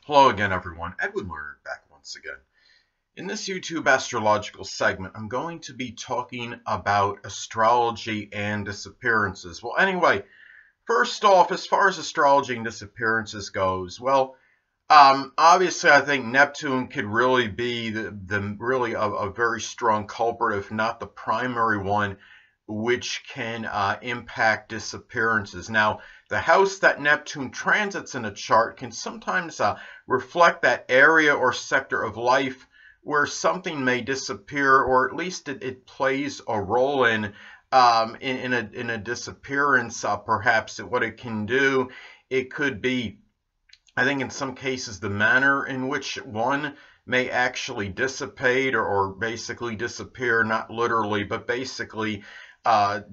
Hello again, everyone. Edwin Learnard back once again. In this YouTube astrological segment, I'm going to be talking about astrology and disappearances. Well, anyway, first off, as far as astrology and disappearances goes, well, obviously, I think Neptune could really be really a very strong culprit, if not the primary one, which can impact disappearances. Now, the house that Neptune transits in a chart can sometimes reflect that area or sector of life where something may disappear, or at least it plays a role in a disappearance. Perhaps what it can do, it could be, I think in some cases, the manner in which one may actually dissipate or basically disappear, not literally, but basically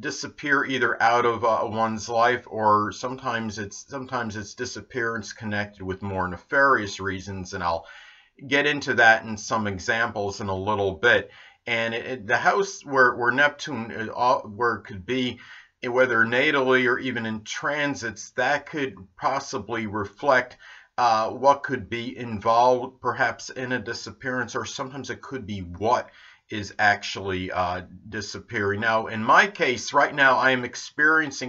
disappear either out of one's life, or sometimes it's disappearance connected with more nefarious reasons, and I'll get into that in some examples in a little bit. And the house where Neptune where it could be, whether natally or even in transits, that could possibly reflect what could be involved perhaps in a disappearance, or sometimes it could be what is actually disappearing. Now, in my case, right now, I am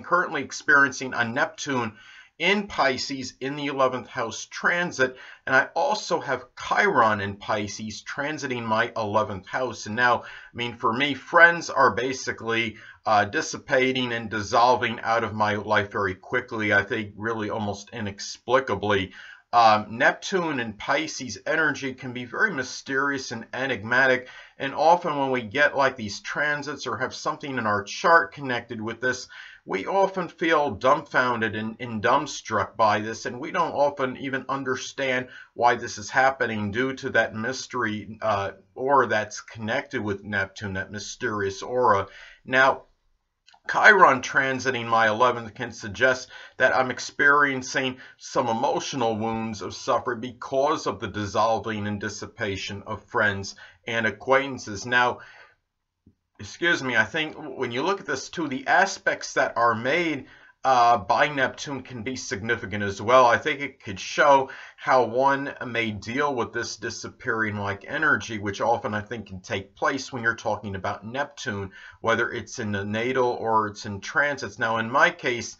currently experiencing a Neptune in Pisces in the 11th house transit, and I also have Chiron in Pisces transiting my 11th house. And now, I mean, for me, friends are basically dissipating and dissolving out of my life very quickly, I think really almost inexplicably. Neptune and Pisces energy can be very mysterious and enigmatic, and often when we get like these transits or have something in our chart connected with this, we often feel dumbfounded and dumbstruck by this, and we don't often even understand why this is happening due to that mystery aura that's connected with Neptune, that mysterious aura. Now, Chiron transiting my 11th can suggest that I'm experiencing some emotional wounds of suffering because of the dissolving and dissipation of friends and acquaintances. Now, excuse me, I think when you look at this too, the aspects that are made by Neptune can be significant as well. I think it could show how one may deal with this disappearing like energy, which often I think can take place when you're talking about Neptune, whether it's in the natal or it's in transits. Now, in my case,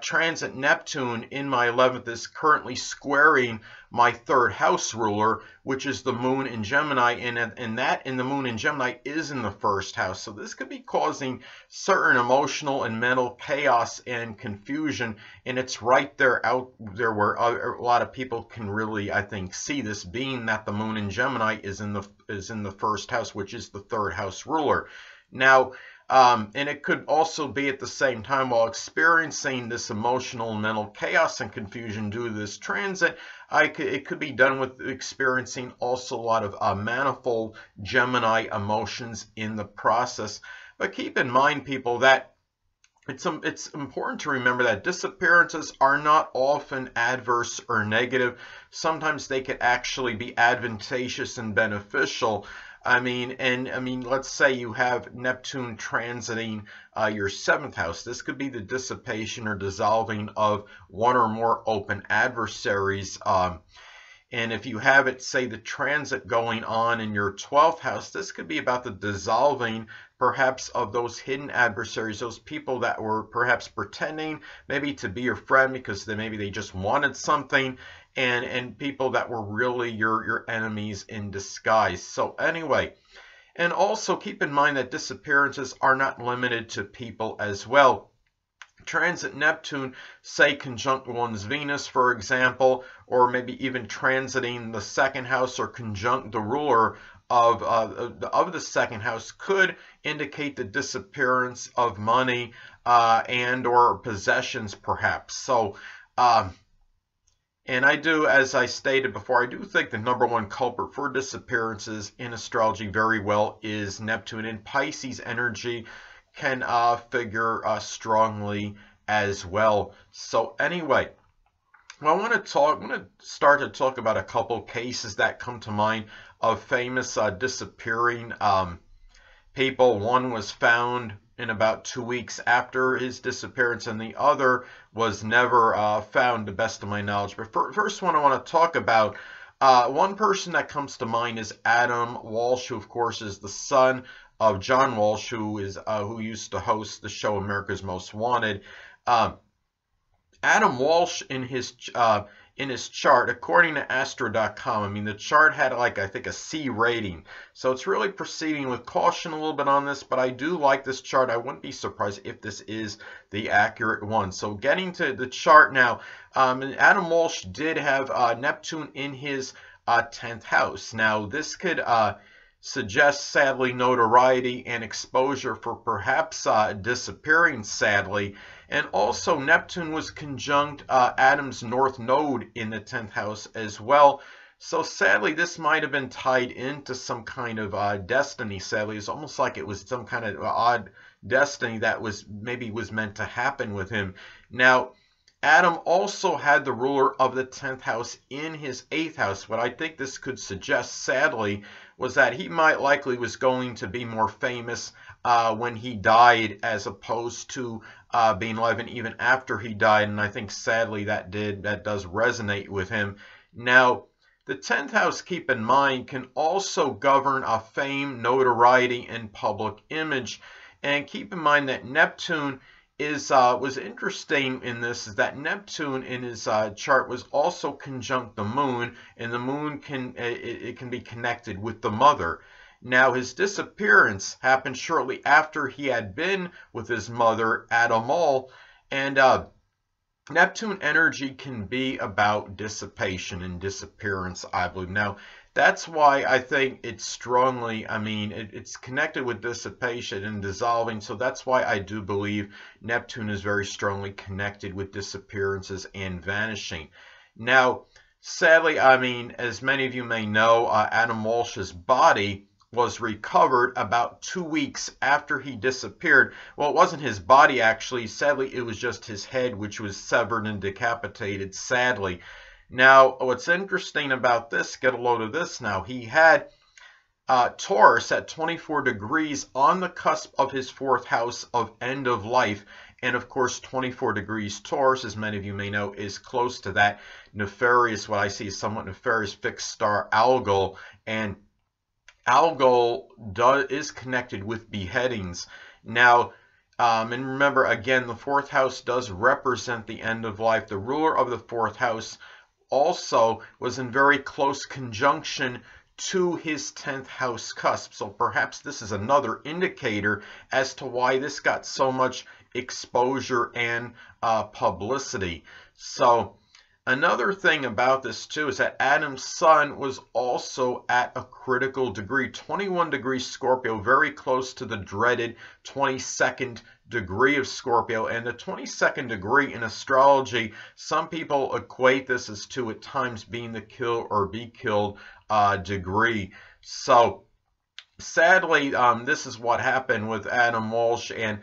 transit Neptune in my 11th is currently squaring my 3rd house ruler, which is the moon in Gemini, and that in the moon in Gemini is in the 1st house. So this could be causing certain emotional and mental chaos and confusion, and it's right there out there where a lot of people can really, I think, see this, being that the moon in Gemini is in the 1st house, which is the 3rd house ruler. Now, and it could also be at the same time, while experiencing this emotional and mental chaos and confusion due to this transit, it could be done with experiencing also a lot of manifold Gemini emotions in the process. But keep in mind, people, that it's important to remember that disappearances are not often adverse or negative. Sometimes they could actually be advantageous and beneficial. I mean, let's say you have Neptune transiting your 7th house. This could be the dissipation or dissolving of one or more open adversaries. And if you have it, say, the transit going on in your 12th house, this could be about the dissolving, perhaps, of those hidden adversaries, those people that were perhaps pretending maybe to be your friend because maybe they just wanted something, and people that were really your enemies in disguise. So anyway, and also keep in mind that disappearances are not limited to people as well. Transit Neptune, say, conjunct one's Venus, for example, or maybe even transiting the 2nd house or conjunct the ruler of the 2nd house, could indicate the disappearance of money and or possessions, perhaps. So, and I do, as I stated before, I do think the #1 culprit for disappearances in astrology very well is Neptune, and Pisces energy can figure strongly as well. So anyway, well, I want to start to talk about a couple cases that come to mind of famous disappearing people. One was found in about 2 weeks after his disappearance, and the other was never found, to the best of my knowledge. But first one I want to talk about, one person that comes to mind is Adam Walsh, who of course is the son of John Walsh, who used to host the show America's Most Wanted. Adam Walsh, in his chart, according to Astro.com, I mean, the chart had, like, I think a C rating. So it's really proceeding with caution a little bit on this, but I do like this chart. I wouldn't be surprised if this is the accurate one. So getting to the chart now, Adam Walsh did have Neptune in his 10th house. Now, this could suggests, sadly, notoriety and exposure for perhaps disappearing, sadly. And also, Neptune was conjunct Adam's North Node in the 10th house as well. So sadly, this might have been tied into some kind of destiny. Sadly, it's almost like it was some kind of odd destiny that was meant to happen with him. Now, Adam also had the ruler of the 10th house in his 8th house. What I think this could suggest, sadly, was that he might likely was going to be more famous when he died, as opposed to being alive and even after he died. And I think, sadly, that does resonate with him. Now, the 10th house, keep in mind, can also govern fame, notoriety, and public image. And keep in mind that Neptune was interesting in this, is that Neptune in his chart was also conjunct the moon, and the moon can be connected with the mother. Now, his disappearance happened shortly after he had been with his mother, Adamal, and Neptune energy can be about dissipation and disappearance, I believe. Now, that's why I think it's strongly, it's connected with dissipation and dissolving, so that's why I do believe Neptune is very strongly connected with disappearances and vanishing. Now, sadly, as many of you may know, Adam Walsh's body was recovered about 2 weeks after he disappeared. Well, it wasn't his body, actually. Sadly, it was just his head, which was severed and decapitated, sadly. Now, what's interesting about this, get a load of this now, he had Taurus at 24 degrees on the cusp of his 4th house of end of life. And of course, 24 degrees Taurus, as many of you may know, is close to that nefarious, what I see as somewhat nefarious fixed star Algol. And Algol is connected with beheadings. Now, and remember, again, the 4th house does represent the end of life. The ruler of the 4th house also was in very close conjunction to his 10th house cusp. So perhaps this is another indicator as to why this got so much exposure and publicity. So another thing about this too is that Adam's sun was also at a critical degree, 21 degrees Scorpio, very close to the dreaded 22nd degree of Scorpio. And the 22nd degree in astrology, some people equate this as to at times being the kill or be killed degree. So sadly, this is what happened with Adam Walsh. And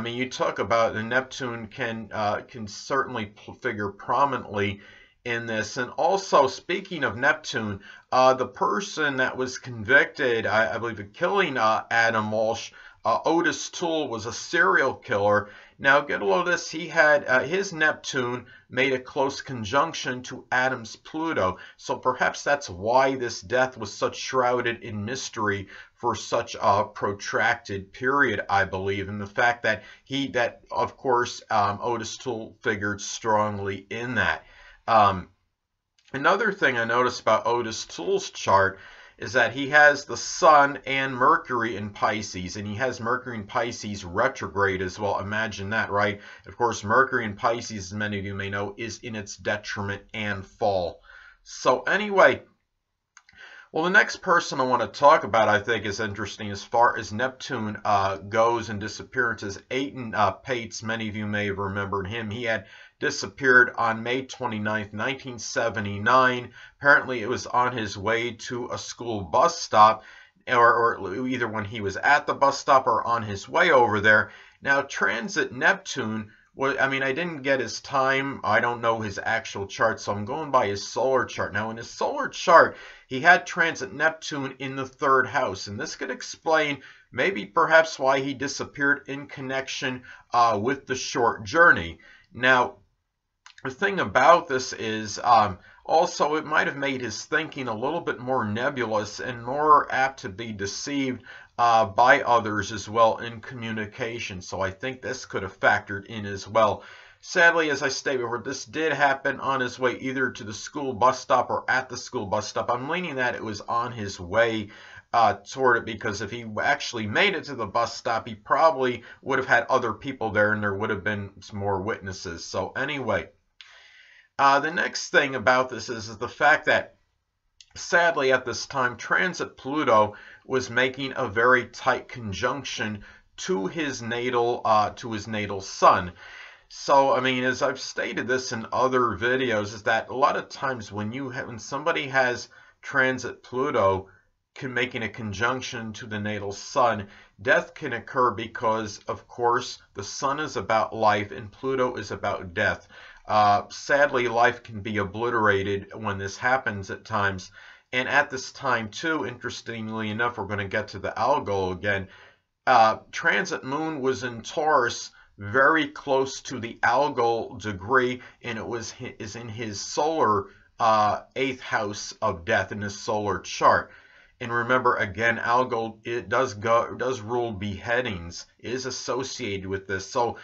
you talk about the Neptune can certainly figure prominently in this. And also, speaking of Neptune, the person that was convicted, I believe, of killing Adam Walsh, Otis Toole, was a serial killer. Now, get a load of this. He had his Neptune made a close conjunction to Adam's Pluto. So perhaps that's why this death was such shrouded in mystery for such a protracted period, I believe. And the fact that of course, Otis Toole figured strongly in that. Another thing I noticed about Otis Toole's chart is that he has the Sun and Mercury in Pisces, and he has Mercury in Pisces retrograde as well. Imagine that, right? Of course, Mercury in Pisces, as many of you may know, is in its detriment and fall. So anyway, well, the next person I want to talk about, I think, is interesting as far as Neptune goes and disappearances. Aiton Pates, many of you may have remembered him. He had disappeared on May 29th, 1979. Apparently, it was on his way to a school bus stop, or either when he was at the bus stop or on his way over there. Now, transit Neptune Well, I mean, I didn't get his time. I don't know his actual chart, so I'm going by his solar chart. Now, in his solar chart, he had transit Neptune in the 3rd house, and this could explain maybe perhaps why he disappeared in connection with the short journey. Now, the thing about this is also it might have made his thinking a little bit more nebulous and more apt to be deceived by others as well in communication. So I think this could have factored in as well. Sadly, as I stated before, this did happen on his way either to the school bus stop or at the school bus stop. I'm leaning that it was on his way toward it, because if he actually made it to the bus stop, he probably would have had other people there and there would have been some more witnesses. So anyway, the next thing about this is the fact that sadly at this time transit Pluto was making a very tight conjunction to his natal sun. So I mean, as I've stated this in other videos, is that a lot of times when somebody has transit Pluto making a conjunction to the natal sun, death can occur because, of course, the sun is about life and Pluto is about death. Sadly, life can be obliterated when this happens at times. And at this time, too, interestingly enough, we're going to get to the algol again. Transit Moon was in Taurus, very close to the algol degree, and it is in his solar 8th house of death in his solar chart. And remember, again, algol, it does rule beheadings, it is associated with this. So,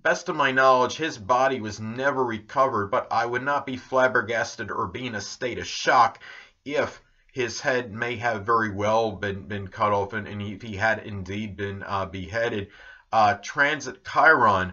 best of my knowledge, his body was never recovered, but I would not be flabbergasted or be in a state of shock if his head may have very well been cut off and if he had indeed been beheaded. Transit Chiron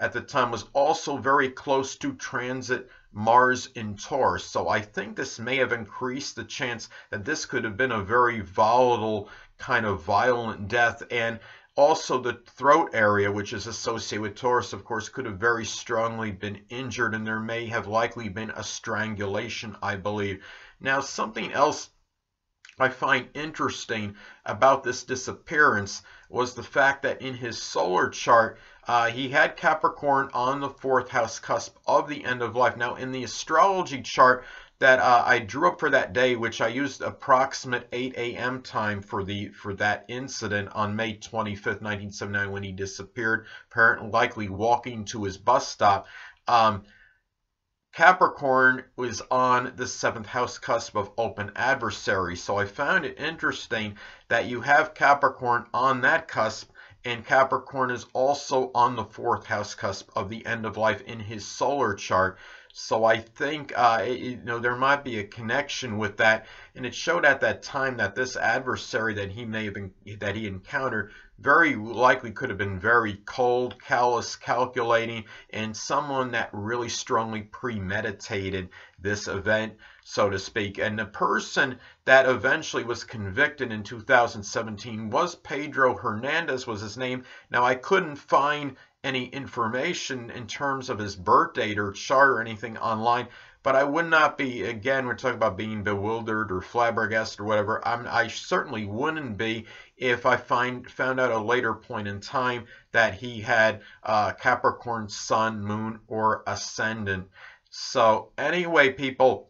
at the time was also very close to transit Mars in Taurus. So I think this may have increased the chance that this could have been a very volatile, kind of violent death. And also the throat area, which is associated with Taurus, of course, could have very strongly been injured, and there may have likely been a strangulation, I believe. Now, something else I find interesting about this disappearance was the fact that in his solar chart, he had Capricorn on the 4th house cusp of the end of life. Now, in the astrology chart that I drew up for that day, which I used approximate 8 a.m. time for that incident on May 25th, 1979, when he disappeared, apparently likely walking to his bus stop. Capricorn was on the 7th house cusp of open adversary. So I found it interesting that you have Capricorn on that cusp, and Capricorn is also on the 4th house cusp of the end of life in his solar chart. So I think there might be a connection with that, and it showed at that time that this adversary that he encountered very likely could have been very cold, callous, calculating, and someone that really strongly premeditated this event, so to speak. And the person that eventually was convicted in 2017 was Pedro Hernandez, was his name. Now, I couldn't find any information in terms of his birth date or chart or anything online, but I would not be, again, we're talking about being bewildered or flabbergasted or whatever. I certainly wouldn't be if I found out a later point in time that he had Capricorn Sun, Moon, or Ascendant. So anyway, people,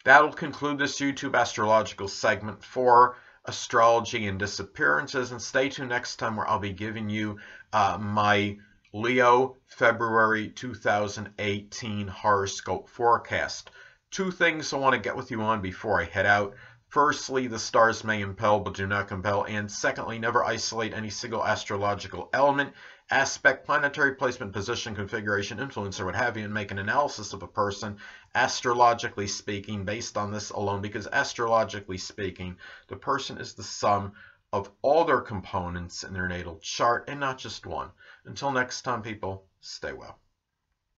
that'll conclude this YouTube astrological segment for Astrology and Disappearances. And stay tuned next time, where I'll be giving you my Leo February 2018 horoscope forecast. Two things I want to get with you on before I head out. Firstly, the stars may impel but do not compel. And secondly, never isolate any single astrological element, aspect, planetary placement, position, configuration, influence, or what have you, and make an analysis of a person, astrologically speaking, based on this alone, because astrologically speaking, the person is the sum of all their components in their natal chart and not just one. Until next time, people, stay well.